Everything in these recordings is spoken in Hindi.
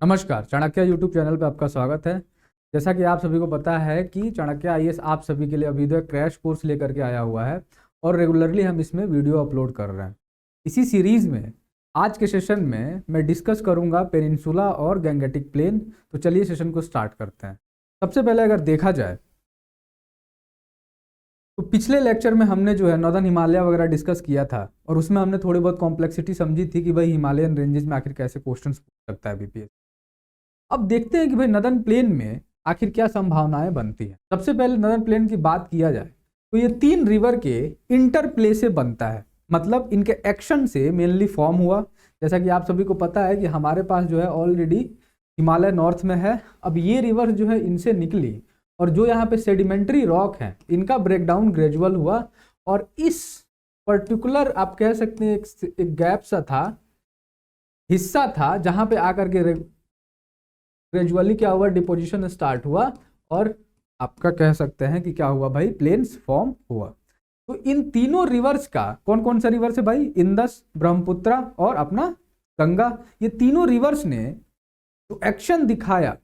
नमस्कार, चाणक्य यूट्यूब चैनल पे आपका स्वागत है। जैसा कि आप सभी को पता है कि चाणक्य आईएएस आप सभी के लिए अभ्युदय क्रैश कोर्स लेकर के आया हुआ है और रेगुलरली हम इसमें वीडियो अपलोड कर रहे हैं। इसी सीरीज में आज के सेशन में मैं डिस्कस करूंगा पेनिनसुला और गैंगेटिक प्लेन। तो चलिए सेशन को स्टार्ट करते हैं। सबसे पहले अगर देखा जाए तो पिछले लेक्चर में हमने जो है नॉर्दर्न हिमालय वगैरह डिस्कस किया था और उसमें हमने थोड़ी बहुत कॉम्प्लेक्सिटी समझी थी कि भाई हिमालयन रेंजेस में आखिर कैसे क्वेश्चन पूछ सकता है बीपीएस। अब देखते हैं कि भाई नदन प्लेन में आखिर क्या संभावनाएं बनती हैं। सबसे पहले नदन प्लेन की बात किया जाए तो ये तीन रिवर के इंटरप्ले से बनता है, मतलब इनके एक्शन से मेनली फॉर्म हुआ। जैसा कि आप सभी को पता है कि हमारे पास जो है ऑलरेडी हिमालय नॉर्थ में है। अब ये रिवर जो है इनसे निकली और जो यहाँ पे सेडिमेंट्री रॉक है इनका ब्रेकडाउन ग्रेजुअल हुआ और इस पर्टिकुलर आप कह सकते हैं एक गैप सा था, हिस्सा था, जहां पे आकर के ग्रेजुअली क्या हुआ, डिपोजिशन स्टार्ट हुआ और आपका कह सकते हैं कि क्या हुआ भाई, प्लेन्स फॉर्म हुआ। तो इन तीनों रिवर्स का कौन कौन सा रिवर्स है भाई, इंदस, ब्रह्मपुत्र और अपना गंगा, ये तीनों रिवर्स ने तो एक्शन दिखाया,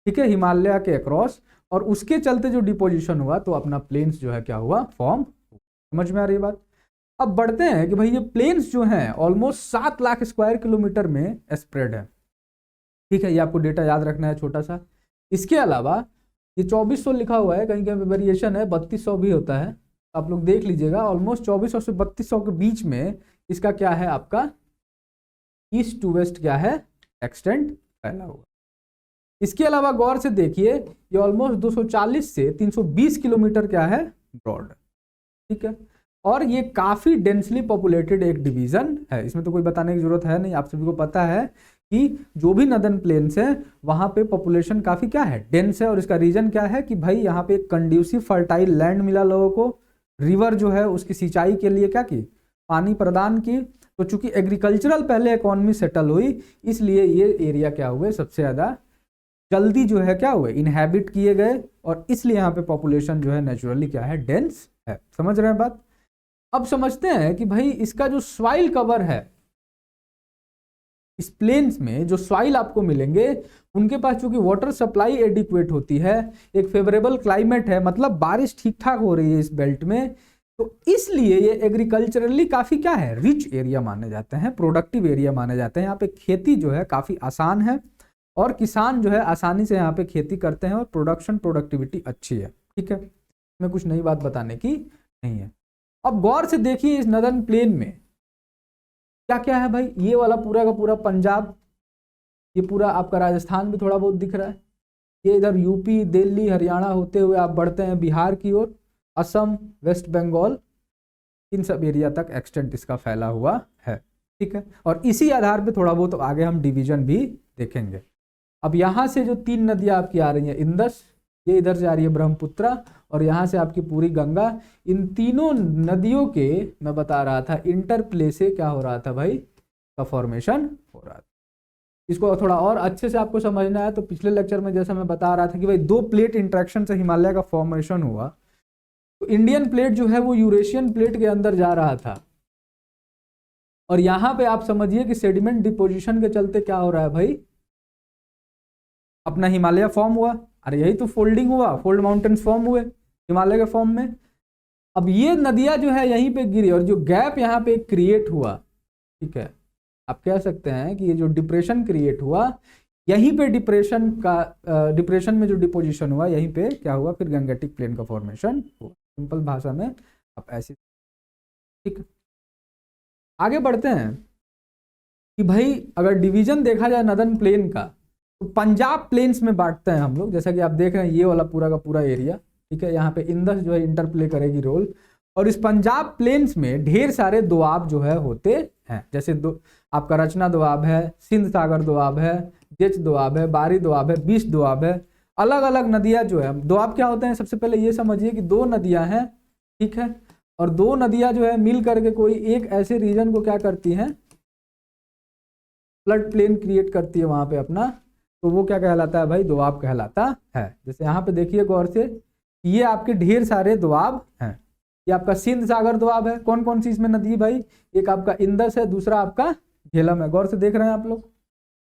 ठीक है, हिमालय के अक्रॉस, और उसके चलते जो डिपोजिशन हुआ तो अपना प्लेन्स जो है क्या हुआ, फॉर्म। समझ में आ रही है बात। अब बढ़ते हैं कि भाई ये प्लेन्स जो हैं ऑलमोस्ट 7 लाख स्क्वायर किलोमीटर में स्प्रेड है, ठीक है, ये आपको डेटा याद रखना है छोटा सा। इसके अलावा ये 2400 लिखा हुआ है, कहीं कहीं पे वेरिएशन है, 3200 भी होता है, आप लोग देख लीजिएगा। ऑलमोस्ट 2400 से 3200 के बीच में इसका क्या है, आपका ईस्ट टू वेस्ट क्या है, एक्सटेंड फैला हुआ। इसके अलावा गौर से देखिए ये ऑलमोस्ट 240 से 320 किलोमीटर क्या है, ब्रॉड, ठीक है, और ये काफी डेंसली पॉपुलेटेड एक डिवीजन है। इसमें तो कोई बताने की जरूरत है नहीं, आप सभी को पता है कि जो भी नदर्न प्लेन्स है वहां पे पॉपुलेशन काफी क्या है, डेंस है। और इसका रीजन क्या है कि भाई यहाँ पे एक कंड्यूसिव फर्टाइल लैंड मिला लोगों को, रिवर जो है उसकी सिंचाई के लिए क्या की, पानी प्रदान की। तो चूंकि एग्रीकल्चरल पहले इकोनॉमी सेटल हुई, इसलिए ये एरिया क्या हुए, सबसे ज्यादा जल्दी जो है क्या हुए, इनहैबिट किए गए, और इसलिए यहाँ पे पॉपुलेशन जो है नेचुरली क्या है, डेंस है। समझ रहे हैं बात। अब समझते हैं कि भाई इसका जो सॉइल कवर है, इस प्लेन्स में जो सॉइल आपको मिलेंगे उनके पास चूंकि वाटर सप्लाई एडिक्वेट होती है, एक फेवरेबल क्लाइमेट है, मतलब बारिश ठीक ठाक हो रही है इस बेल्ट में, तो इसलिए ये एग्रीकल्चरली काफी क्या है, रिच एरिया माने जाते हैं, प्रोडक्टिव एरिया माने जाते हैं। यहाँ पे खेती जो है काफी आसान है और किसान जो है आसानी से यहाँ पे खेती करते हैं और प्रोडक्टिविटी अच्छी है, ठीक है, इसमें कुछ नई बात बताने की नहीं है। अब गौर से देखिए इस नदर्न प्लेन में क्या क्या है भाई, ये वाला पूरा का पूरा पंजाब, ये पूरा आपका राजस्थान भी थोड़ा बहुत दिख रहा है, ये इधर यूपी, दिल्ली, हरियाणा होते हुए आप बढ़ते हैं बिहार की ओर, असम, वेस्ट बंगाल, इन सब एरिया तक एक्सटेंट इसका फैला हुआ है, ठीक है। और इसी आधार पे थोड़ा बहुत आगे हम डिवीजन भी देखेंगे। अब यहाँ से जो तीन नदियाँ आपकी आ रही हैं, इंदस, ये इधर से आ रही है ब्रह्मपुत्र, और यहाँ से आपकी पूरी गंगा, इन तीनों नदियों के मैं बता रहा था इंटरप्ले से क्या हो रहा था भाई, का फॉर्मेशन हो रहा था। इसको थोड़ा और अच्छे से आपको समझना है तो पिछले लेक्चर में जैसा मैं बता रहा था कि भाई दो प्लेट इंट्रैक्शन से हिमालय का फॉर्मेशन हुआ, तो इंडियन प्लेट जो है वो यूरेशियन प्लेट के अंदर जा रहा था, और यहाँ पे आप समझिए कि सेडिमेंट डिपोजिशन के चलते क्या हो रहा है भाई, अपना हिमालय फॉर्म हुआ। अरे यही तो फोल्डिंग हुआ, फोल्ड माउंटेन्स फॉर्म हुए हिमालय के फॉर्म में। अब ये नदियां जो है यहीं पे गिरी और जो गैप यहाँ पे क्रिएट हुआ, ठीक है, आप कह सकते हैं कि ये जो डिप्रेशन क्रिएट हुआ, यहीं पे डिप्रेशन में जो डिपोजिशन हुआ यहीं पे क्या हुआ, फिर गंगेटिक प्लेन का फॉर्मेशन हुआ। सिंपल भाषा में आप ऐसे, ठीक। आगे बढ़ते हैं कि भाई अगर डिवीजन देखा जाए नदर्न प्लेन का, तो पंजाब प्लेन्स में बांटते हैं हम लोग, जैसा कि आप देख रहे हैं ये वाला पूरा का पूरा एरिया, ठीक है, यहाँ पे इंदस जो है इंटरप्ले करेगी रोल, और इस पंजाब प्लेन्स में ढेर सारे दोआब जो है होते हैं, जैसे आपका रचना दोआब है, सिंध सागर दोआब है, जेच दोआब है, बारी दोआब है, बीस दोआब है, अलग अलग नदियां जो है। दोआब क्या होते हैं, सबसे पहले ये समझिए कि दो नदियां हैं, ठीक है, और दो नदियां जो है मिल करके कोई एक ऐसे रीजन को क्या करती हैं, फ्लड प्लेन क्रिएट करती है वहां पे अपना, तो वो क्या कहलाता है भाई, दोआब कहलाता है। जैसे यहाँ पे देखिए गौर से, ये आपके ढेर सारे दोआब हैं, ये आपका सिंध सागर दोआब है। कौन कौन सी इसमें नदी भाई, एक आपका इंदस है, दूसरा आपका झेलम है, गौर से देख रहे हैं आप लोग,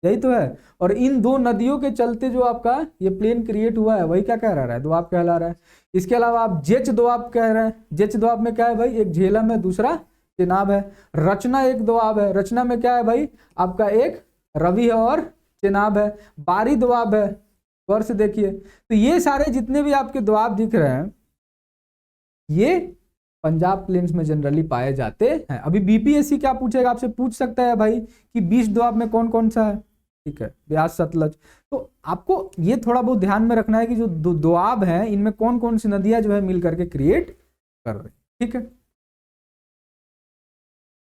यही तो है। और इन दो नदियों के चलते जो आपका ये प्लेन क्रिएट हुआ है वही क्या कह रहा है, दोआब कहला रहा है। इसके अलावा आप जेच दोआब कह रहे हैं। जेच दोआब में क्या है भाई, एक झेलम है, दूसरा चेनाब है। रचना एक दोआब है, रचना में क्या है भाई आपका एक रवि है और चेनाब है। बारी दोआब है, गौर से देखिए। तो ये सारे जितने भी आपके दोआब दिख रहे हैं ये पंजाब प्लेन्स में जनरली पाए जाते हैं। अभी बीपीएससी क्या पूछेगा आपसे, पूछ सकता है भाई कि 20 दोआब में कौन कौन सा है, ठीक है, ब्यास सतलज। तो आपको ये थोड़ा बहुत ध्यान में रखना है कि जो दोआब हैं इनमें कौन कौन सी नदियां जो है मिल करके क्रिएट कर रही, ठीक है।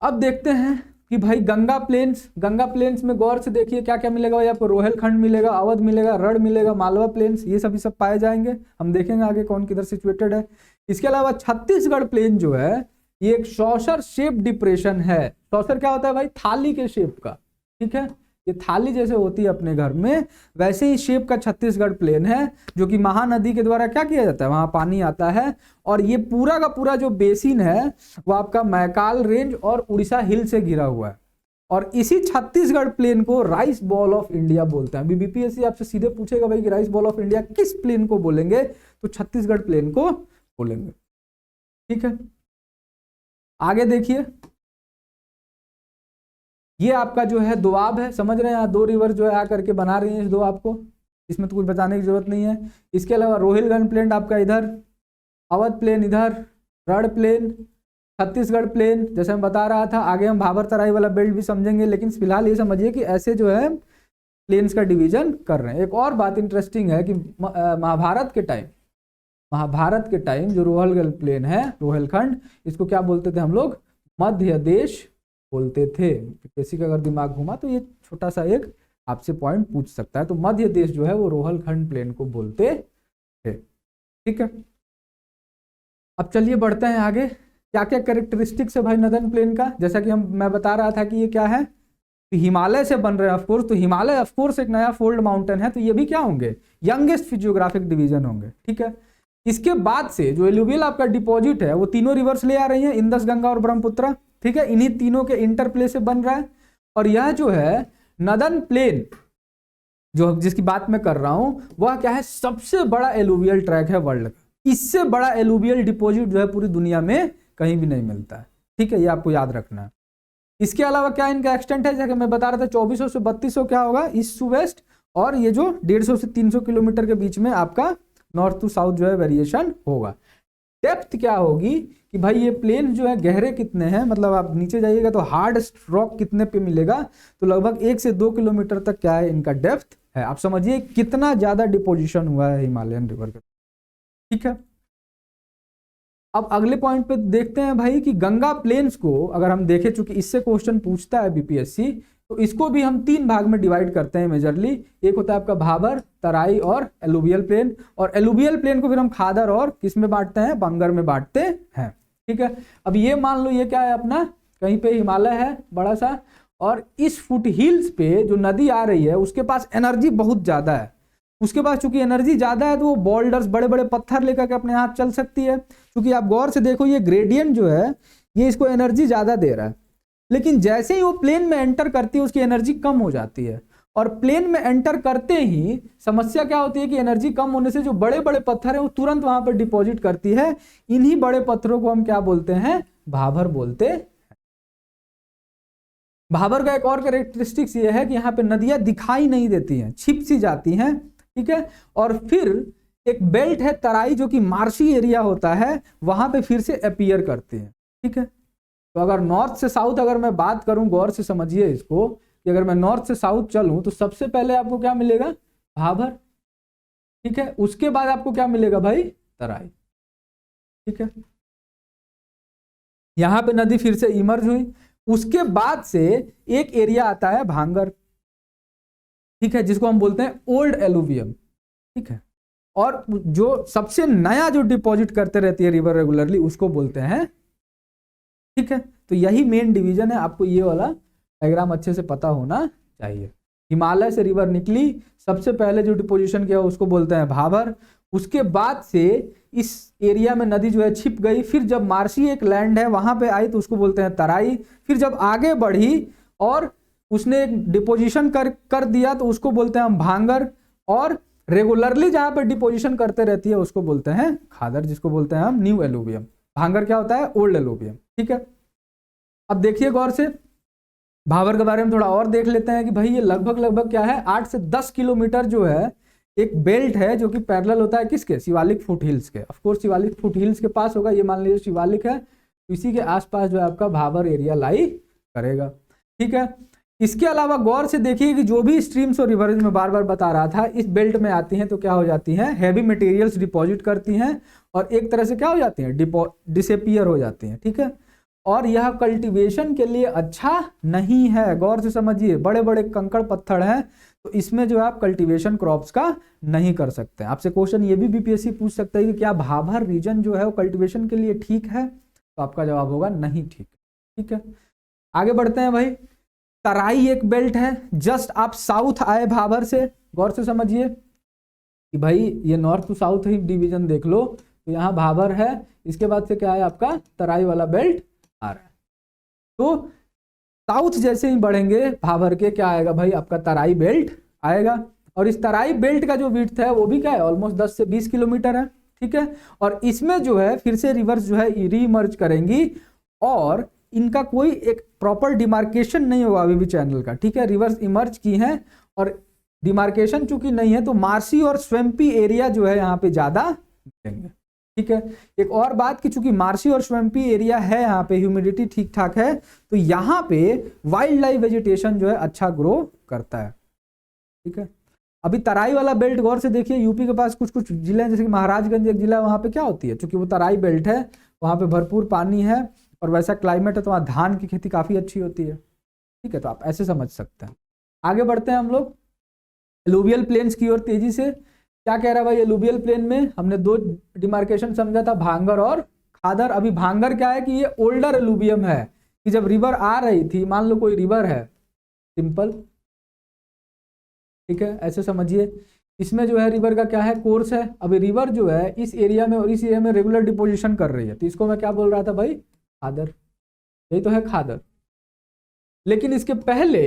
अब देखते हैं कि भाई गंगा प्लेन्स में गौर से देखिए क्या क्या मिलेगा भाई आपको, रोहेलखंड मिलेगा, अवध मिलेगा, रण मिलेगा, मालवा प्लेन्स, ये सभी सब पाए जाएंगे। हम देखेंगे आगे कौन किधर सिचुएटेड है। इसके अलावा छत्तीसगढ़ प्लेन जो है ये एक सॉसर शेप डिप्रेशन है। सॉसर क्या होता है भाई, थाली के शेप का, ठीक है, ये थाली जैसे होती है अपने घर में वैसे ही शेप का छत्तीसगढ़ प्लेन है, जो कि महानदी के द्वारा क्या किया जाता है, वहां पानी आता है। और ये पूरा का पूरा जो बेसिन है वो आपका मैकाल रेंज और उड़ीसा हिल से घिरा हुआ है। और इसी छत्तीसगढ़ प्लेन को राइस बॉल ऑफ इंडिया बोलते हैं। बीपीएससी आपसे सीधे पूछेगा भाई कि राइस बॉल ऑफ इंडिया किस प्लेन को बोलेंगे, तो छत्तीसगढ़ प्लेन को बोलेंगे, ठीक है। आगे देखिए, ये आपका जो है दोआब है, समझ रहे हैं, यहाँ दो रिवर जो है आकर के बना रही है इस दोआब को, इसमें तो कुछ बताने की जरूरत नहीं है। इसके अलावा रोहिलखंड प्लेन आपका इधर, अवध प्लेन इधर, रण प्लेन, छत्तीसगढ़ प्लेन जैसे मैं बता रहा था। आगे हम भाबर तराई वाला बेल्ट भी समझेंगे, लेकिन फिलहाल ये समझिए कि ऐसे जो है प्लेन्स का डिवीजन कर रहे हैं। एक और बात इंटरेस्टिंग है कि महाभारत के टाइम जो रोहलखंड प्लेन है, रोहिलखंड, इसको क्या बोलते थे हम लोग, मध्य देश बोलते थे। किसी का अगर दिमाग घुमा तो ये छोटा सा एक आपसे पॉइंट पूछ सकता है। तो मध्य देश जो है वो रोहलखंड प्लेन को बोलते थे, ठीक है। अब चलिए बढ़ते हैं आगे, क्या क्या कैरेक्टरिस्टिक्स है भाई नदन प्लेन का। जैसा कि मैं बता रहा था कि ये क्या है, तो हिमालय से बन रहे हैं ऑफकोर्स, तो हिमालय ऑफकोर्स एक नया फोल्ड माउंटेन है, तो ये भी क्या होंगे, यंगेस्ट फिजियोग्राफिक डिवीजन होंगे, ठीक है। इसके बाद से जो एलुवियल आपका डिपॉजिट है वो तीनों रिवर्स ले आ रही है, इंदस, गंगा और ब्रह्मपुत्र, ठीक है। इन्हीं तीनों के इंटरप्ले से बन रहा है। और यह जो है नदन प्लेन जो जिसकी बात मैं कर रहा हूं वह क्या है, सबसे बड़ा एलुवियल ट्रैक है वर्ल्ड का। इससे बड़ा एलुवियल डिपॉजिट जो है पूरी दुनिया में कहीं भी नहीं मिलता है, ठीक है, ये आपको याद रखना है। इसके अलावा क्या इनका एक्सटेंट है, जैसे मैं बता रहा था 2400 से 3200 क्या होगा ईस्ट टू वेस्ट, और ये जो 150 से 300 किलोमीटर के बीच में आपका नॉर्थ टू साउथ जो है वेरिएशन होगा। डेप्थ क्या होगी कि भाई ये प्लेन जो है गहरे कितने हैं, मतलब आप नीचे जाइएगा तो हार्ड रॉक कितने पे मिलेगा, तो लगभग 1 से 2 किलोमीटर तक क्या है इनका डेप्थ है। आप समझिए कितना ज्यादा डिपोजिशन हुआ है हिमालयन रिवर का, ठीक है। अब अगले पॉइंट पे देखते हैं भाई कि गंगा प्लेन्स को अगर हम देखें, चूंकि इससे क्वेश्चन पूछता है बीपीएससी, तो इसको भी हम 3 भाग में डिवाइड करते हैं मेजरली। एक होता है आपका भाबर, तराई और एलुवियल प्लेन, और एलुवियल प्लेन को फिर हम खादर और किस में बांटते हैं, बंगर में बांटते हैं, ठीक है। अब ये मान लो ये क्या है अपना, कहीं पे हिमालय है बड़ा सा, और इस फुट हिल्स पे जो नदी आ रही है उसके पास एनर्जी बहुत ज्यादा है। उसके पास चूंकि एनर्जी ज्यादा है तो वो बोल्डर्स, बड़े बड़े पत्थर लेकर के अपने हाथ चल सकती है। क्योंकि आप गौर से देखो ये ग्रेडियंट जो है ये इसको एनर्जी ज्यादा दे रहा है, लेकिन जैसे ही वो प्लेन में एंटर करती है उसकी एनर्जी कम हो जाती है। और प्लेन में एंटर करते ही समस्या क्या होती है कि एनर्जी कम होने से जो बड़े बड़े पत्थर है वो तुरंत वहां पर डिपॉजिट करती है। इन्हीं बड़े पत्थरों को हम क्या बोलते हैं, भाबर बोलते हैं। भाबर का एक और कैरेक्टरिस्टिक्स ये है कि यहाँ पे नदियां दिखाई नहीं देती हैं, छिप सी जाती हैं, ठीक है। और फिर एक बेल्ट है तराई जो कि मार्शी एरिया होता है, वहां पे फिर से अपीयर करती है, ठीक है। तो अगर नॉर्थ से साउथ अगर मैं बात करूं, गौर से समझिए इसको, कि अगर मैं नॉर्थ से साउथ चलूं तो सबसे पहले आपको क्या मिलेगा, भाबर, ठीक है। उसके बाद आपको क्या मिलेगा भाई, तराई, ठीक है। यहां पे नदी फिर से इमर्ज हुई। उसके बाद से एक एरिया आता है भांगर, ठीक है, जिसको हम बोलते हैं ओल्ड एलुवियम, ठीक है। और जो सबसे नया जो डिपॉजिट करते रहती है रिवर रेगुलरली उसको बोलते हैं, ठीक है। तो यही मेन डिवीजन है, आपको ये वाला डायग्राम अच्छे से पता होना चाहिए। हिमालय से रिवर निकली, सबसे पहले जो डिपोजिशन किया उसको बोलते हैं भाबर। उसके बाद से इस एरिया में नदी जो है छिप गई, फिर जब मार्शी एक लैंड है वहां पे आई तो उसको बोलते हैं तराई। फिर जब आगे बढ़ी और उसने एक डिपोजिशन कर दिया तो उसको बोलते हैं हम भांगर, और रेगुलरली जहां पर डिपोजिशन करते रहती है उसको बोलते हैं खादर, जिसको बोलते हैं हम न्यू एलुवियम। भांगर क्या होता है? Old alluvium. ठीक है, अब देखिए गौर से, भाबर के बारे में थोड़ा और देख लेते हैं कि भाई ये लगभग क्या है, 8 से 10 किलोमीटर जो है एक बेल्ट है जो कि पैरेलल होता है किसके? शिवालिक फुट हिल्स के। Of course Shivalik foot hills के पास होगा, ये मान लीजिए शिवालिक है, इसी के आसपास जो है आपका भाबर एरिया लाई करेगा। ठीक है, इसके अलावा गौर से देखिए कि जो भी स्ट्रीम्स और रिवर्स में बार बार बता रहा था इस बेल्ट में आती हैं तो क्या हो जाती हैं? हैवी मटेरियल्स डिपॉजिट करती हैं और एक तरह से क्या हो जाती हैं? डिसअपीयर हो जाती हैं। ठीक है, और यह कल्टीवेशन के लिए अच्छा नहीं है। गौर से समझिए, बड़े बड़े कंकड़ पत्थर हैं तो इसमें जो है आप कल्टीवेशन क्रॉप्स का नहीं कर सकते। आपसे क्वेश्चन ये भी बीपीएससी पूछ सकता है कि क्या भाबर रीजन जो है वो कल्टीवेशन के लिए ठीक है? तो आपका जवाब होगा नहीं ठीक। ठीक है, आगे बढ़ते हैं भाई। तराई एक बेल्ट है, जस्ट आप साउथ आए भाबर से, गौर से समझिए कि भाई ये नॉर्थ टू साउथ ही डिवीजन देख लो, तो यहाँ भाबर है, इसके बाद से क्या है आपका तराई वाला बेल्ट आ रहा है। तो साउथ जैसे ही बढ़ेंगे भाबर के क्या आएगा भाई? आपका तराई बेल्ट आएगा, और इस तराई बेल्ट का जो विड्थ है वो भी क्या है? ऑलमोस्ट 10 से 20 किलोमीटर है। ठीक है, और इसमें जो है फिर से रिवर्स जो है रीइमर्ज करेंगी और इनका कोई एक प्रॉपर डिमार्केशन नहीं होगा अभी भी चैनल का। ठीक है, रिवर्स इमर्ज की हैं और डिमार्केशन चूंकि नहीं है तो मार्सी और स्वैम्पी एरिया जो है यहाँ पे ज्यादा मिलेंगे। ठीक है, एक और बात कि चूंकि मार्सी और स्वैम्पी एरिया है, यहाँ पे ह्यूमिडिटी ठीक ठाक है, तो यहाँ पे वाइल्ड लाइफ वेजिटेशन जो है अच्छा ग्रो करता है। ठीक है, अभी तराई वाला बेल्ट गौर से देखिए, यूपी के पास कुछ कुछ जिले जैसे कि महाराजगंज एक जिला, वहां पे क्या होती है? चूंकि वो तराई बेल्ट है, वहां पे भरपूर पानी है और वैसा क्लाइमेट है तो वहाँ धान की खेती काफी अच्छी होती है। ठीक है, तो आप ऐसे समझ सकते हैं। आगे बढ़ते हैं हम लोग एलुवियल प्लेन्स की ओर तेजी से। क्या कह रहा है भाई? एलुवियल प्लेन में हमने दो डिमार्केशन समझा था, भांगर और खादर। अभी भांगर क्या है कि ये ओल्डर एलुवियम है कि जब रिवर आ रही थी, मान लो कोई रिवर है, सिंपल, ठीक है, ऐसे समझिए, इसमें जो है रिवर का क्या है? कोर्स है। अभी रिवर जो है इस एरिया में और इस एरिया में रेगुलर डिपोजिशन कर रही है, तो इसको मैं क्या बोल रहा था भाई? खादर। यही तो है खादर। लेकिन इसके पहले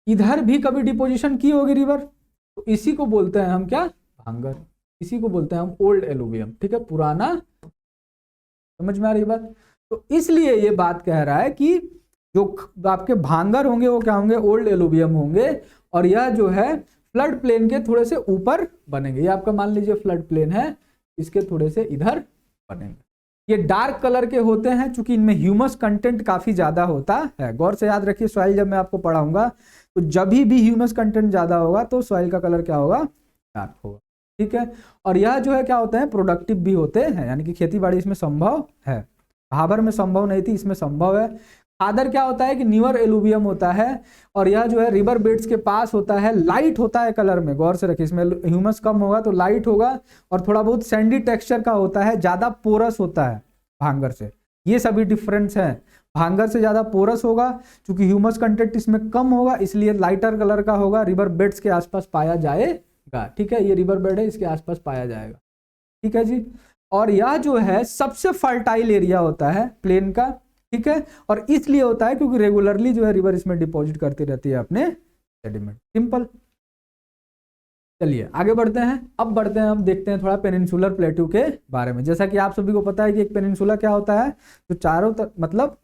इधर भी कभी डिपोजिशन की होगी रिवर, तो इसी को बोलते हैं हम क्या? भांगर। इसी को बोलते हैं हम ओल्ड एलुवियम। ठीक है, पुराना। समझ में आ रही बात? तो इसलिए ये बात कह रहा है कि जो आपके भांगर होंगे वो क्या होंगे? ओल्ड एलुवियम होंगे, और यह जो है फ्लड प्लेन के थोड़े से ऊपर बनेंगे। ये आपका मान लीजिए फ्लड प्लेन है, इसके थोड़े से इधर बनेंगे। ये डार्क कलर के होते हैं चूंकि इनमें ह्यूमस कंटेंट काफी ज्यादा होता है। गौर से याद रखिए, सॉइल जब मैं आपको पढ़ाऊंगा तो जब भी ह्यूमस कंटेंट ज्यादा होगा तो सॉइल का कलर क्या होगा? डार्क होगा। ठीक है, और यह जो है क्या होते हैं? प्रोडक्टिव भी होते हैं, यानी कि खेती बाड़ी इसमें संभव है। भाबर में संभव नहीं थी, इसमें संभव है। खादर क्या होता है कि न्यूअर एलुवियम होता है, और यह जो है रिवर बेड्स के पास होता है, लाइट होता है कलर में। गौर से रखिए, इसमें ह्यूमस कम होगा तो लाइट होगा, और थोड़ा बहुत सैंडी टेक्सचर का होता है, ज्यादा पोरस होता है भांगर से। ये सभी डिफरेंस है। भांगर से ज्यादा पोरस होगा, क्योंकि ह्यूमस कंटेंट इसमें कम होगा, इसलिए लाइटर कलर का होगा, रिवर बेड्स के आसपास पाया जाएगा। ठीक है, ये रिवर बेड है, इसके आसपास पाया जाएगा। ठीक है जी, और यह जो है सबसे फर्टाइल एरिया होता है प्लेन का। ठीक है, और इसलिए होता है क्योंकि रेगुलरली जो है रिवर इसमें डिपॉजिट करती रहती है अपने सेडिमेंट। सिंपल। चलिए आगे बढ़ते हैं। अब बढ़ते हैं, हम देखते हैं थोड़ा पेनिनसुलर प्लेट्यू के बारे में। जैसा कि आप सभी को पता है कि एक पेनिनसुला क्या होता है? जो चारों मतलब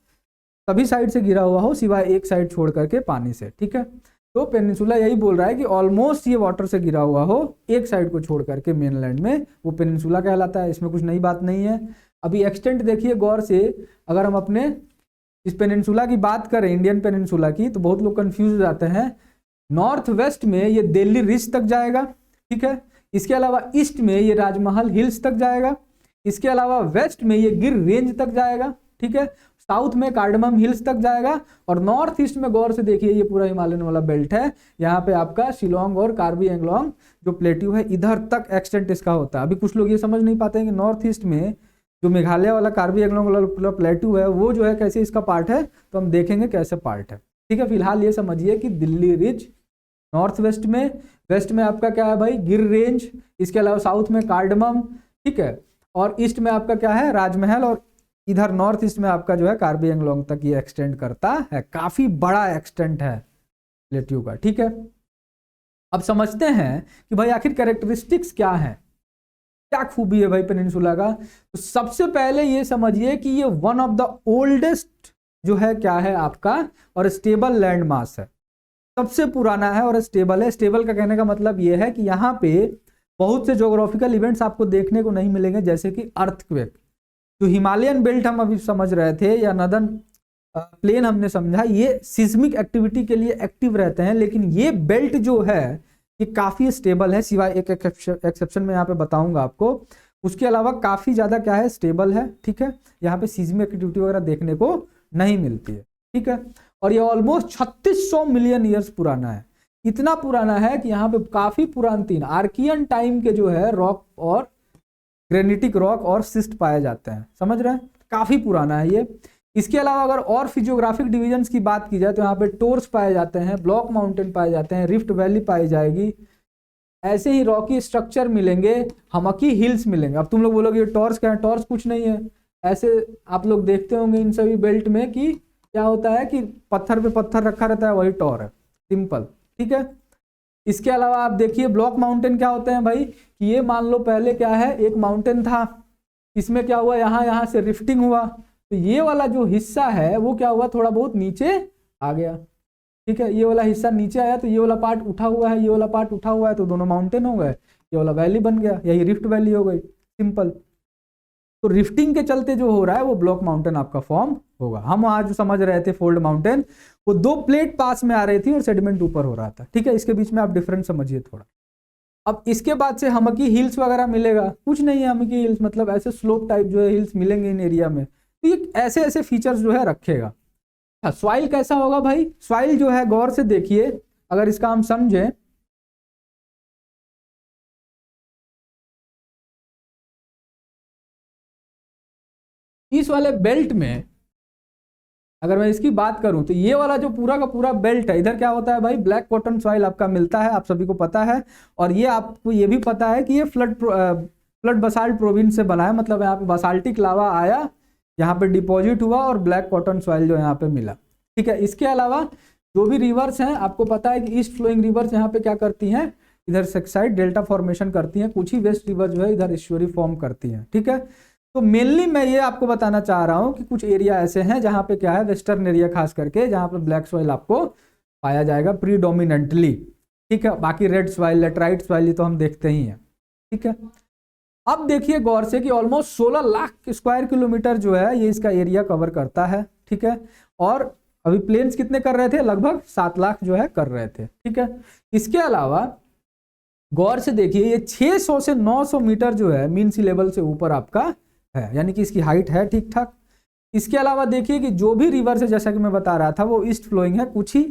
सभी साइड से घिरा हुआ हो सिवाय एक साइड छोड़ करके पानी से। ठीक है, तो पेनिनसुला यही बोल रहा है कि ऑलमोस्ट ये वाटर से घिरा हुआ हो, एक साइड को छोड़ करके मेनलैंड में, वो पेनिनसुला कहलाता है। इसमें कुछ नई बात नहीं है। अभी एक्सटेंट देखिए गौर से, अगर हम अपने इस पेनिनसुला की बात करें, इंडियन पेनिनसुला की, तो बहुत लोग कंफ्यूज हो जाते हैं। नॉर्थ वेस्ट में ये दिल्ली रिज तक जाएगा। ठीक है, इसके अलावा ईस्ट में ये राजमहल हिल्स तक जाएगा। इसके अलावा वेस्ट में ये गिर रेंज तक जाएगा। ठीक है, साउथ में कार्डमम हिल्स तक जाएगा, और नॉर्थ ईस्ट में गौर से देखिए ये पूरा हिमालयन वाला बेल्ट है। यहाँ पे आपका शिलोंग और कार्बी एंगलोंग जो प्लेट्यू है इधर तक एक्सटेंट इसका होता है। अभी कुछ लोग ये समझ नहीं पाते हैं कि नॉर्थ ईस्ट में जो मेघालय वाला कार्बी एंगलोंग वाला प्लेट्यू है वो जो है कैसे इसका पार्ट है, तो हम देखेंगे कैसे पार्ट है। ठीक है, फिलहाल ये समझिए कि दिल्ली रिज नॉर्थ वेस्ट में आपका क्या है भाई? गिर रेंज। इसके अलावा साउथ में कार्डमम। ठीक है, और ईस्ट में आपका क्या है? राजमहल, और इधर नॉर्थ ईस्ट में आपका जो है कार्बी एंगलोंग तक ये एक्सटेंड करता है। काफी बड़ा एक्सटेंट है। प्लेट्यू का। ठीक है, अब समझते हैं कि भाई आखिर कैरेक्टरिस्टिक्स क्या है, क्या खूबी है भाई पेनिनसुला का। तो सबसे पहले ये समझिए कि ये वन ऑफ द ओल्डेस्ट जो है क्या है आपका और स्टेबल लैंड मास है, सबसे पुराना है और स्टेबल है। स्टेबल का कहने का मतलब ये है कि यहाँ पे बहुत से ज्योग्राफिकल इवेंट्स आपको देखने को नहीं मिलेंगे, जैसे कि अर्थक्वेक। जो हिमालयन बेल्ट हम अभी समझ रहे थे या नदन प्लेन हमने समझा, ये सिस्मिक एक्टिविटी के लिए एक्टिव रहते हैं, लेकिन ये बेल्ट जो है ये काफी स्टेबल है, सिवाय एक एक्सेप्शन में यहाँ पे बताऊंगा आपको। उसके अलावा काफी ज्यादा क्या है, स्टेबल है। ठीक है, यहाँ पे सिस्मिक एक्टिविटी वगैरह देखने को नहीं मिलती है। ठीक है, और ये ऑलमोस्ट 3600 मिलियन ईयर्स पुराना है। इतना पुराना है कि यहाँ पे काफी पुरातन आर्कियन टाइम के जो है रॉक और ग्रेनिटिक रॉक और सिस्ट पाए जाते हैं, समझ रहे हैं, काफी पुराना है ये। इसके अलावा अगर और फिजियोग्राफिक डिविजन्स की बात की जाए तो यहाँ पे टोर्स पाए जाते हैं, ब्लॉक माउंटेन पाए जाते हैं, रिफ्ट वैली पाई जाएगी, ऐसे ही रॉकी स्ट्रक्चर मिलेंगे, हमकी हिल्स मिलेंगे। अब तुम लोग बोलोगे ये टॉर्स क्या है, टॉर्स कुछ नहीं है। ऐसे आप लोग देखते होंगे इन सभी बेल्ट में कि क्या होता है कि पत्थर पे पत्थर रखा रहता है, वही टॉर है, सिंपल। ठीक है, इसके अलावा आप देखिए ब्लॉक माउंटेन क्या होते हैं भाई, कि ये मान लो पहले क्या है एक माउंटेन था, इसमें क्या हुआ यहाँ से रिफ्टिंग हुआ, तो ये वाला जो हिस्सा है वो क्या हुआ, थोड़ा बहुत नीचे आ गया। ठीक है, ये वाला हिस्सा नीचे आया तो ये वाला पार्ट उठा हुआ है, ये वाला पार्ट उठा हुआ है, तो दोनों माउंटेन हो गए, ये वाला वैली बन गया, यही रिफ्ट वैली हो गई, सिंपल। तो रिफ्टिंग के चलते जो हो रहा है वो ब्लॉक माउंटेन आपका फॉर्म होगा। हम आज जो समझ रहे थे फोल्ड माउंटेन, वो दो प्लेट पास में आ रही थी और सेडिमेंट ऊपर हो रहा था। ठीक है, इसके बीच में आप डिफरेंस समझिए थोड़ा। अब इसके बाद से हमकी हिल्स वगैरह मिलेगा, कुछ नहीं है हमकी हिल्स, मतलब ऐसे स्लोप टाइप जो है हिल्स मिलेंगे इन एरिया में। तो ये ऐसे ऐसे फीचर्स जो है रखेगा। सॉइल कैसा होगा भाई, सॉइल जो है गौर से देखिए, अगर इसका हम समझें, इस वाले बेल्ट में अगर मैं इसकी बात करूं तो ये वाला जो पूरा का पूरा बेल्ट है, इधर क्या होता है भाई, ब्लैक कॉटन सॉइल आपका मिलता है, आप सभी को पता है। और ये आपको ये भी पता है कि ये फ्लड बसाल्ट प्रोविंस से बना है, मतलब यहाँ पे बसाल्टिक लावा आया, यहाँ पे डिपॉजिट हुआ और ब्लैक कॉटन सॉइल जो यहाँ पे मिला। ठीक है, इसके अलावा जो भी रिवर्स हैं, आपको पता है कि ईस्ट फ्लोइंग रिवर्स यहाँ पे क्या करती हैं, इधर साइड डेल्टा फॉर्मेशन करती हैं, कुछ ही वेस्ट रिवर जो है इधर ईस्चुरी फॉर्म करती हैं। ठीक है, तो मेनली मैं ये आपको बताना चाह रहा हूं कि कुछ एरिया ऐसे हैं जहां पे क्या है, वेस्टर्न एरिया खास करके, जहां पे ब्लैक सॉइल आपको पाया जाएगा प्रीडोमिनेंटली। ठीक है, बाकी रेड सॉइल, लेटराइट सॉइल तो हम देखते ही हैं। ठीक है, अब देखिए गौर से कि ऑलमोस्ट 16 लाख स्क्वायर किलोमीटर जो है ये इसका एरिया कवर करता है। ठीक है, और अभी प्लेन्स कितने कर रहे थे, लगभग 7 लाख जो है कर रहे थे। ठीक है, इसके अलावा गौर से देखिए ये 600 से 900 मीटर जो है मीन सी लेवल से ऊपर आपका है, यानी कि इसकी हाइट है ठीक ठाक। इसके अलावा देखिए कि जो भी रिवर्स है, जैसा कि मैं बता रहा था, वो ईस्ट फ्लोइंग है, कुछ ही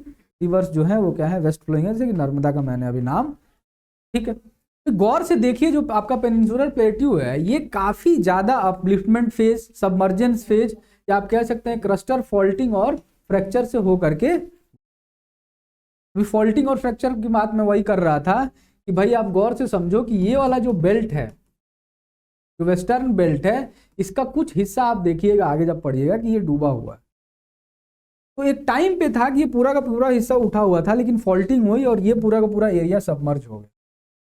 रिवर्स जो है वो क्या है, वेस्ट फ्लोइंग है, जैसे कि नर्मदा का मैंने अभी नाम। ठीक है, तो गौर से देखिए जो आपका पेनिनसुलर प्लेट्यू है ये काफी ज्यादा अपलिफ्टमेंट फेज, सबमर्जेंस फेज, या आप कह सकते हैं क्रस्टर फॉल्टिंग और फ्रैक्चर से होकर के, फॉल्टिंग और फ्रैक्चर की बात मैं वही कर रहा था कि भाई आप गौर से समझो कि ये वाला जो बेल्ट है, जो वेस्टर्न बेल्ट है, इसका कुछ हिस्सा आप देखिएगा आगे जब पढ़िएगा कि ये डूबा हुआ है। तो एक टाइम पे था कि ये पूरा का पूरा हिस्सा उठा हुआ था, लेकिन फॉल्टिंग हुई और ये पूरा का पूरा एरिया सबमर्ज हो गया।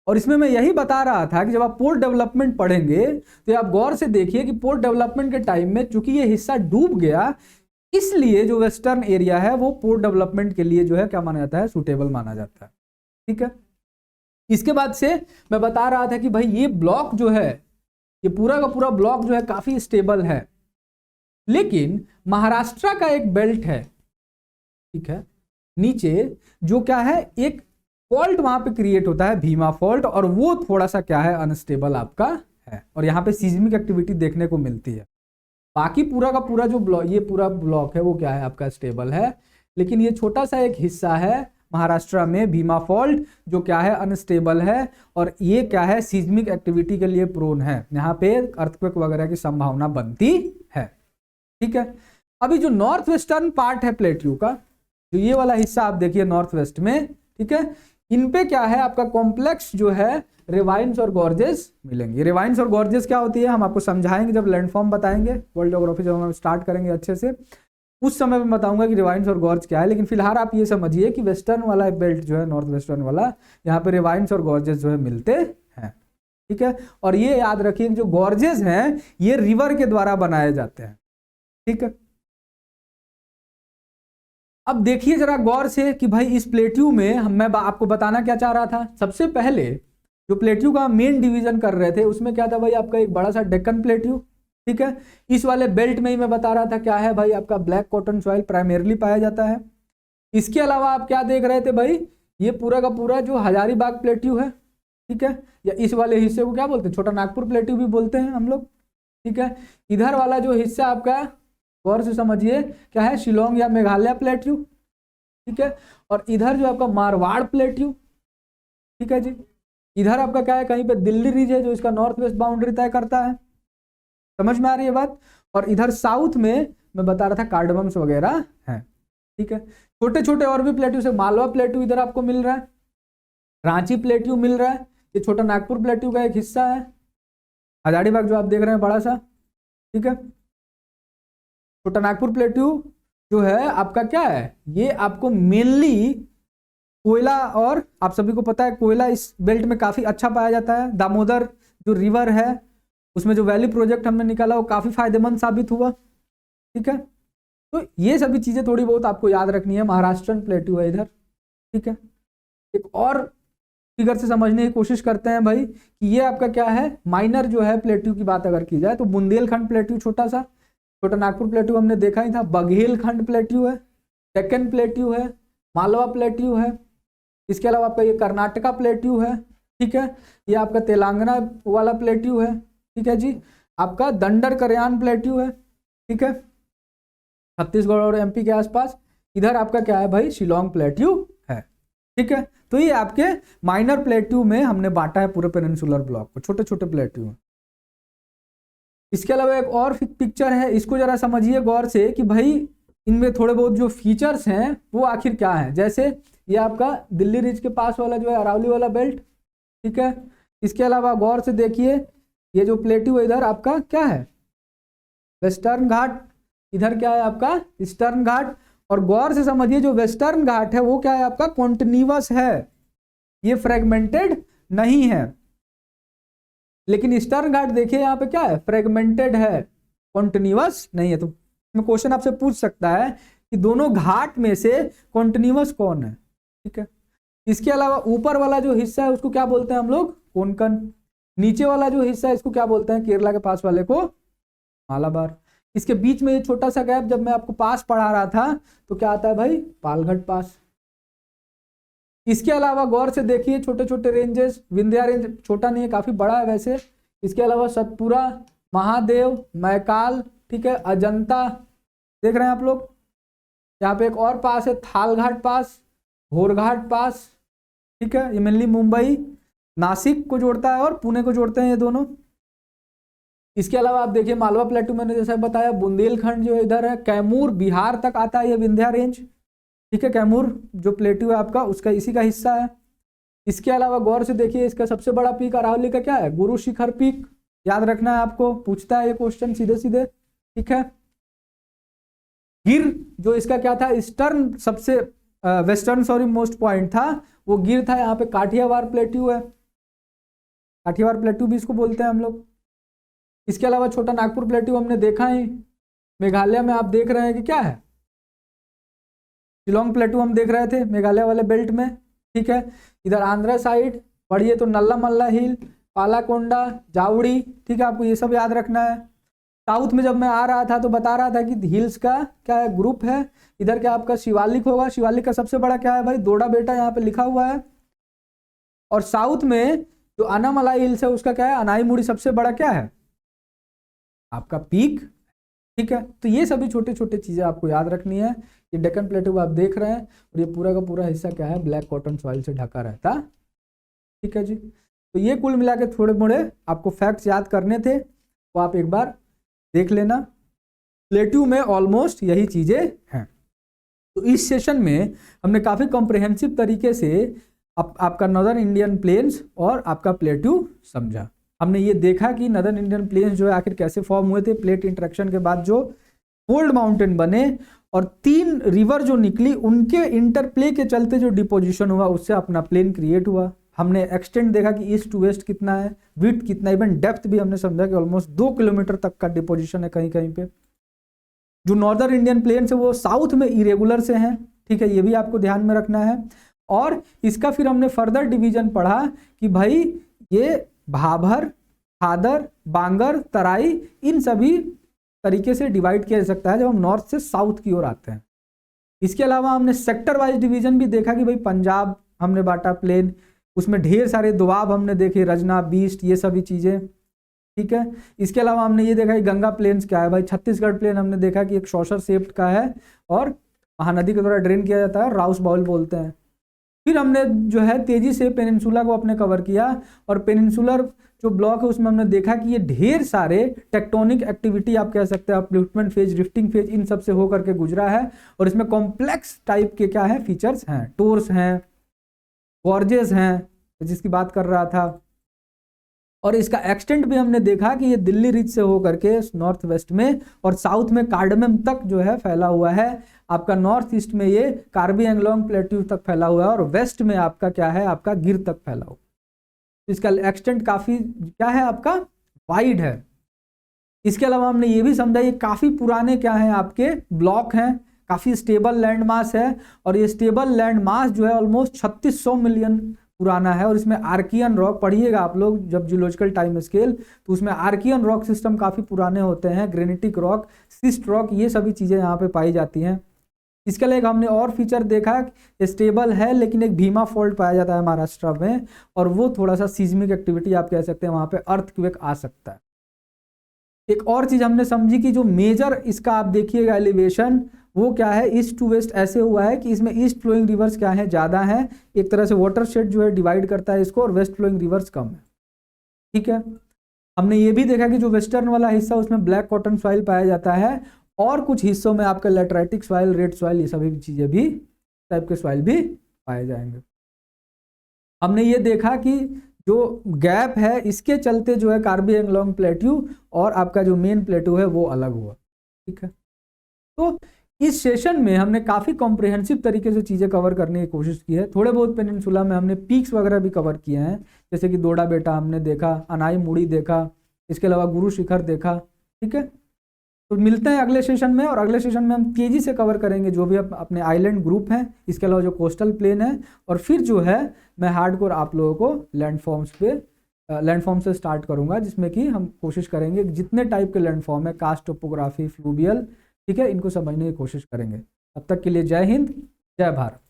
और इसमें मैं यही बता रहा था कि जब आप पोर्ट डेवलपमेंट पढ़ेंगे तो आप गौर से देखिए कि पोर्ट डेवलपमेंट के टाइम में चूंकि ये हिस्सा डूब गया, इसलिए जो वेस्टर्न एरिया है वो पोर्ट डेवलपमेंट के लिए जो है क्या माना जाता है, सुटेबल माना जाता है। ठीक है, इसके बाद से मैं बता रहा था कि भाई ये ब्लॉक जो है, ये पूरा का पूरा ब्लॉक जो है काफी स्टेबल है, लेकिन महाराष्ट्र का एक बेल्ट है, ठीक है, नीचे जो क्या है, एक फॉल्ट वहां पे क्रिएट होता है, भीमा फॉल्ट, और वो थोड़ा सा क्या है, अनस्टेबल आपका है, और यहाँ पे सीज्मिक एक्टिविटी देखने को मिलती है। बाकी पूरा का पूरा जो ब्लॉक, ये पूरा ब्लॉक है वो क्या है आपका, स्टेबल है, लेकिन ये छोटा सा एक हिस्सा है महाराष्ट्र में, भीमा फॉल्ट, जो क्या है, अनस्टेबल है, और ये क्या है, सीज्मिक एक्टिविटी के लिए प्रोन है, यहाँ पे अर्थक्वेक वगैरह की संभावना बनती है। ठीक है, अभी जो नॉर्थ वेस्टर्न पार्ट है प्लेट्यू का, जो ये वाला हिस्सा आप देखिए नॉर्थ वेस्ट में, ठीक है, इन पे क्या है आपका कॉम्प्लेक्स जो है रेवाइंस और गॉर्जेस मिलेंगे। रेवाइंस और गॉर्जेस क्या होती है हम आपको समझाएंगे जब लैंडफॉर्म बताएंगे, वर्ल्ड ज्योग्राफी जब हम स्टार्ट करेंगे अच्छे से। उस समय मैं बताऊंगा कि रिवाइन्स और गॉर्ज क्या है, लेकिन फिलहाल आप ये समझिए कि वेस्टर्न वाला बेल्ट जो है, नॉर्थ वेस्टर्न वाला, यहाँ पे रिवाइन्स और गॉर्जेस जो है मिलते हैं, ठीक है। और ये याद रखिए जो गॉर्जेस हैं ये रिवर के द्वारा बनाए जाते हैं, ठीक है। अब देखिए जरा गौर से कि भाई इस प्लेट्यू में मैं आपको बताना क्या चाह रहा था। सबसे पहले जो प्लेट्यू का मेन डिवीजन कर रहे थे उसमें क्या था भाई, आपका एक बड़ा सा डेक्कन प्लेट्यू, ठीक है। इस वाले बेल्ट में ही मैं बता रहा था क्या है भाई, आपका ब्लैक कॉटन सॉइल प्राइमरली पाया जाता है। इसके अलावा आप क्या देख रहे थे भाई, ये पूरा का पूरा जो हजारीबाग प्लेट्यू है, ठीक है, या इस वाले हिस्से को क्या बोलते हैं, छोटा नागपुर प्लेट्यू भी बोलते हैं हम लोग, ठीक है। इधर वाला जो हिस्सा आपका गौर से समझिए क्या है, शिलोंग या मेघालय प्लेट्यू, ठीक है। और इधर जो आपका मारवाड़ प्लेट्यू, ठीक है जी। इधर आपका क्या है, कहीं पे दिल्ली रीज है जो इसका नॉर्थ वेस्ट बाउंड्री तय करता है, समझ में आ रही है बात। और इधर साउथ में मैं बता रहा था कार्डमम्स वगैरह है, ठीक है। छोटे छोटे और भी प्लेट्यू से मालवा प्लेट्यू इधर आपको मिल रहा है, रांची प्लेट्यू मिल रहा है, ये छोटा नागपुर प्लेट्यू का एक हिस्सा है, हजारीबाग जो आप देख रहे हैं बड़ा सा, ठीक है। छोटा नागपुर प्लेट्यू जो है आपका क्या है, ये आपको मेनली कोयला, और आप सभी को पता है कोयला इस बेल्ट में काफी अच्छा पाया जाता है। दामोदर जो रिवर है उसमें जो वैली प्रोजेक्ट हमने निकाला वो काफी फायदेमंद साबित हुआ, ठीक है। तो ये सभी चीजें थोड़ी बहुत आपको याद रखनी है। महाराष्ट्रन प्लेट्यू है इधर, ठीक है। एक और फिगर से समझने की कोशिश करते हैं भाई कि ये आपका क्या है, माइनर जो है प्लेट्यू की बात अगर की जाए तो बुंदेलखंड प्लेट्यू छोटा सा, छोटा नागपुर प्लेट्यू हमने देखा ही था, बघेलखंड प्लेट्यू है, डेक्कन प्लेट्यू है, मालवा प्लेट्यू है, इसके अलावा आपका ये कर्नाटका प्लेट्यू है, ठीक है। ये आपका तेलंगाना वाला प्लेट्यू है, ठीक है जी। आपका दंडर करयान प्लेट्यू है, ठीक है, छत्तीसगढ़ और एमपी के आसपास। इधर आपका क्या है भाई, शिलोंग प्लेट्यू है, ठीक है। तो ये आपके माइनर प्लेट्यू में हमने बांटा है पूरे पेनिनसुलर ब्लॉक को, छोटे छोटे प्लेट्यू में। इसके अलावा एक और पिक्चर है, इसको जरा समझिए गौर से कि भाई इनमें थोड़े बहुत जो फीचर्स हैं वो आखिर क्या है। जैसे ये आपका दिल्ली रिज के पास वाला जो है अरावली वाला बेल्ट, ठीक है। इसके अलावा गौर से देखिए ये जो प्लेट्यू है इधर आपका क्या है, वेस्टर्न घाट, इधर क्या है आपका ईस्टर्न घाट। और गौर से समझिए जो वेस्टर्न घाट है वो क्या है आपका कॉन्टिन्यूअस है, ये फ्रेगमेंटेड नहीं है। लेकिन ईस्टर्न घाट देखिए यहाँ पे क्या है, फ्रेगमेंटेड है, कॉन्टिन्यूअस नहीं है। तो क्वेश्चन आपसे पूछ सकता है कि दोनों घाट में से कॉन्टिन्यूअस कौन है, ठीक है। इसके अलावा ऊपर वाला जो हिस्सा है उसको क्या बोलते हैं हम लोग, कोंकण। नीचे वाला जो हिस्सा है इसको क्या बोलते हैं, केरला के पास वाले को मालाबार। इसके बीच में ये छोटा सा गैप जब मैं आपको पास पढ़ा रहा था तो क्या आता है भाई, पालघट पास। इसके अलावा गौर से देखिए छोटे छोटे रेंजेस, विंध्या रेंज छोटा नहीं है, काफी बड़ा है वैसे। इसके अलावा सतपुरा, महादेव, मैकाल, ठीक है, अजंता देख रहे हैं आप लोग। यहाँ पे एक और पास है थालघाट पास, घोरघाट पास, ठीक है। ये मेनली मुंबई नासिक को जोड़ता है और पुणे को जोड़ते हैं ये दोनों। इसके अलावा आप देखिए मालवा प्लेट्यू मैंने जैसा बताया, बुंदेलखंड जो इधर है, कैमूर बिहार तक आता है ये विंध्या रेंज, ठीक है। कैमूर जो प्लेट्यू है आपका उसका इसी का हिस्सा है। इसके अलावा गौर से देखिए इसका सबसे बड़ा पीक अरावली का क्या है, गुरु शिखर पीक, याद रखना है आपको, पूछता है ये क्वेश्चन सीधे सीधे, ठीक है। गिर जो इसका क्या था, ईस्टर्न सबसे वेस्टर्न सॉरी मोस्ट पॉइंट था वो गिर था। यहाँ पे काठियावाड़ प्लेट्यू है, काठियावाड़ प्लेट्यू भी इसको बोलते हैं हम लोग। इसके अलावा छोटा नागपुर प्लेट्यू हमने देखा ही, मेघालय में आप देख रहे हैं कि क्या है, शिलोंग प्लेट्यू हम देख रहे थे मेघालय वाले बेल्ट में, ठीक है। इधर आंध्र साइड पढ़िए तो नल्ला मल्ला हिल, पालाकोंडा, जावड़ी, ठीक है, आपको ये सब याद रखना है। साउथ में जब मैं आ रहा था तो बता रहा था कि हिल्स का क्या है, ग्रुप है। इधर क्या आपका शिवालिक होगा, शिवालिक का सबसे बड़ा क्या है भाई, दोड़ा बेटा, यहाँ पे लिखा हुआ है। और साउथ में जो अनामलाई हिल्स है उसका क्या है, अनाईमुड़ी सबसे बड़ा क्या है आपका पीक, ठीक है। तो ये सभी छोटे छोटे चीजें आपको याद रखनी है। ये डेक्कन प्लेट्यू आप देख रहे हैं और ये पूरा का पूरा हिस्सा क्या है, ब्लैक कॉटन सॉइल से ढका रहता, ठीक है जी। तो ये कुल मिला के थोड़े मोड़े आपको फैक्ट्स याद करने थे, तो आप एक बार देख लेना। प्लेट्यू में ऑलमोस्ट यही चीजें हैं। तो इस सेशन में हमने काफी कॉम्प्रिहेंसिव तरीके से आपका नॉर्दर्न इंडियन प्लेन्स और आपका प्लेट्यू समझा। हमने ये देखा कि नॉर्दर्न इंडियन प्लेन्स जो है आखिर कैसे फॉर्म हुए थे, प्लेट इंटरेक्शन के बाद जो फोल्ड माउंटेन बने, और 3 रिवर जो निकली उनके इंटरप्ले के चलते जो डिपोजिशन हुआ उससे अपना प्लेन क्रिएट हुआ। हमने एक्सटेंड देखा कि ईस्ट टू वेस्ट कितना है, विड्थ कितना है, इवन डेप्थ भी हमने समझा कि ऑलमोस्ट 2 किलोमीटर तक का डिपोजिशन है कहीं कहीं पे। जो नॉर्दर्न इंडियन प्लेन है वो साउथ में इरेगुलर से हैं, ठीक है, ये भी आपको ध्यान में रखना है। और इसका फिर हमने फर्दर डिवीजन पढ़ा कि भाई ये भाभर, भादर, बांगर, तराई, इन सभी तरीके से डिवाइड किया जा सकता है जब हम नॉर्थ से साउथ की ओर आते हैं। इसके अलावा हमने सेक्टर वाइज डिवीजन भी देखा कि भाई पंजाब हमने बांटा प्लेन, उसमें ढेर सारे दोआब हमने देखे, रजना, बीस्ट, ये सभी चीजें, ठीक है। इसके अलावा हमने ये देखा कि गंगा प्लेन्स क्या है, भाई छत्तीसगढ़ प्लेन हमने देखा कि एक शॉशर शेप्ड का है और महानदी के द्वारा ड्रेन किया जाता है, राउस बाउल बोलते हैं। फिर हमने जो है तेजी से पेनिनसुला को अपने कवर किया और पेनिनसुलर जो ब्लॉक है उसमें हमने देखा कि ये ढेर सारे टेक्टोनिक एक्टिविटी आप कह सकते हैं, अपलिफ्टमेंट फेज, रिफ्टिंग फेज, इन सब से होकर के गुजरा है और इसमें कॉम्प्लेक्स टाइप के क्या है फीचर्स हैं, टोर्स हैं, गॉर्जेस हैं जिसकी बात कर रहा था। और इसका एक्सटेंट भी हमने देखा कि ये दिल्ली रिज से होकर के नॉर्थ वेस्ट में और साउथ में कार्डमम तक जो है फैला हुआ है। आपका नॉर्थ ईस्ट में ये कार्बी एंगलोंग प्लेट्यू तक फैला हुआ है और वेस्ट में आपका क्या है, आपका गिर तक फैला हुआ। इसका एक्सटेंट काफी क्या है आपका वाइड है। इसके अलावा हमने ये भी समझा ये काफी पुराने क्या है आपके ब्लॉक हैं, काफी स्टेबल लैंड मास है और ये स्टेबल लैंड मास जो है ऑलमोस्ट 3600 मिलियन पुराना है। और इसमें आर्कियन रॉक पढ़िएगा आप लोग जब जियोलॉजिकल टाइम स्केल, तो उसमें आर्कियन रॉक सिस्टम काफी पुराने होते हैं, ग्रेनिटिक रॉक, सिस्ट रॉक, ये सभी चीजें यहाँ पे पाई जाती हैं। इसके लिए हमने और फीचर देखा, स्टेबल है लेकिन एक भीमा फॉल्ट पाया जाता है महाराष्ट्र में और वो थोड़ा सा सीज्मिक एक्टिविटी आप कह सकते हैं, वहां पे अर्थक्वेक आ सकता है। एक और चीज हमने समझी कि जो मेजर इसका आप देखिएगा एलिवेशन वो क्या है, ईस्ट टू वेस्ट ऐसे हुआ है कि इसमें ईस्ट फ्लोइंग रिवर्स क्या है ज्यादा है, एक तरह से वाटरशेड जो है डिवाइड करता है इसको, और वेस्ट फ्लोइंग रिवर्स कम है, ठीक है। हमने ये भी देखा कि जो वेस्टर्न वाला हिस्सा उसमें ब्लैक कॉटन सॉइल पाया जाता है और कुछ हिस्सों में आपका लेटराइटिक सॉइल, रेड सॉइल, ये सभी चीजें भी टाइप के सॉइल भी पाए जाएंगे। हमने ये देखा कि जो गैप है इसके चलते जो है कार्बी एंगलोंग प्लेट्यू और आपका जो मेन प्लेट्यू है वो अलग हुआ, ठीक है। तो इस सेशन में हमने काफी कॉम्प्रिहेंसिव तरीके से चीजें कवर करने की कोशिश की है। थोड़े बहुत पेनिनसुला में हमने पीक्स वगैरह भी कवर किए हैं, जैसे कि दोड़ा बेटा हमने देखा, अनाई मुड़ी देखा, इसके अलावा गुरु शिखर देखा, ठीक है। तो मिलते हैं अगले सेशन में और अगले सेशन में हम तेजी से कवर करेंगे जो भी अपने आइलैंड ग्रुप हैं, इसके अलावा जो कोस्टल प्लेन है, और फिर जो है मैं हार्डकोर आप लोगों को लैंडफॉर्म से स्टार्ट करूंगा, जिसमें कि हम कोशिश करेंगे जितने टाइप के लैंडफॉर्म है, कास्ट टोपोग्राफी, फ्लूवियल, ठीक है, इनको समझने की कोशिश करेंगे। तब तक के लिए जय हिंद, जय भारत।